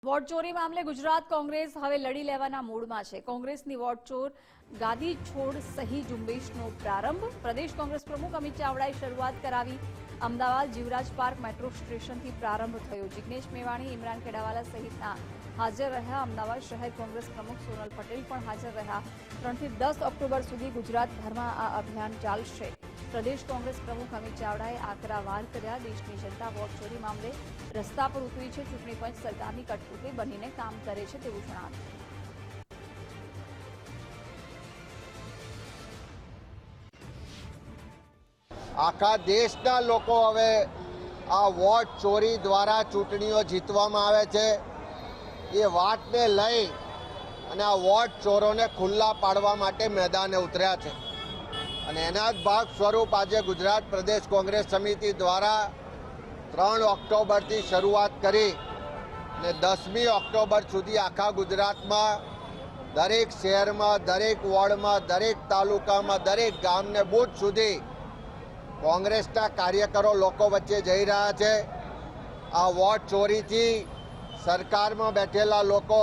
Vote ચોરી મામલે ગુજરાત કોંગ્રેસ હવે લડી લેવાના મૂડમાં છે। કોંગ્રેસની વોટ ચોર ગાદી છોડ સહી ઝુંબેશનો પ્રારંભ પ્રદેશ કોંગ્રેસ પ્રમુખ અમિત ચાવડાએ શરૂઆત કરાવી। અમદાવાદ જીવરાજ પાર્ક મેટ્રો સ્ટેશનથી પ્રારંભ થયો। જિગ્નેશ મેવાણી, ઇમરાન ખેડાવાલા સહિતના હાજર રહ્યા। અમદાવાદ શહેર કોંગ્રેસ પ્રમુખ સોનલ પટેલ પણ હાજર રહ્યા। 3 થી 10 ઓક્ટોબર સુધી ગુજરાતભરમાં આ અભિયાન ચાલશે। પ્રદેશ કોંગ્રેસ પ્રમુખ અમિત ચાવડાએ આકરા વાર કર્યા। દેશની જનતા વોટ ચોરી મામલે રસ્તા પર ઉતરી છે। ચૂંટણી પંચ સરકારની કઠપૂતળી બનીને કામ કરે છે તેવું જણાવ્યું। આખા દેશના લોકો હવે આ વોટ ચોરી દ્વારા ચૂંટણીઓ જીતવામાં આવે છે એ વાતને લઈ અને આ વોટ ચોરોને ખુલ્લા પાડવા માટે મેદાને ઉતર્યા છે અને એના જ ભાગ સ્વરૂપ આજે ગુજરાત પ્રદેશ કોંગ્રેસ સમિતિ દ્વારા 3 ઓક્ટોબરથી શરૂઆત કરી અને 10મી ઓક્ટોબર સુધી આખા ગુજરાતમાં દરેક શહેરમાં, દરેક વોર્ડમાં, દરેક તાલુકામાં, દરેક ગામને બૂથ સુધી કોંગ્રેસના કાર્યકરો લોકો વચ્ચે જઈ રહ્યા છે। આ વોટ ચોરીથી સરકારમાં બેઠેલા લોકો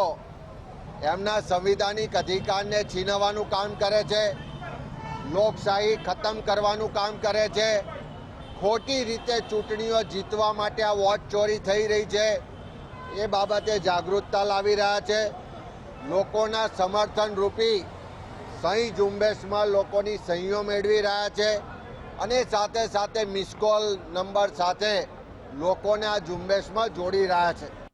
એમના સંવિધાનિક અધિકારને છીનવવાનું કામ કરે છે, લોકશાહી ખતમ કરવાનું કામ કરે છે, ખોટી રીતે ચૂંટણીઓ જીતવા માટે આ વોટ ચોરી થઈ રહી છે એ બાબતે જાગૃતતા લાવી રહ્યા છે। લોકોના સમર્થન રૂપી સહી ઝુંબેશમાં લોકોની સહીઓ મેળવી રહ્યા છે અને સાથે સાથે મિસકોલ નંબર સાથે લોકોને આ ઝુંબેશમાં જોડી રહ્યા છે।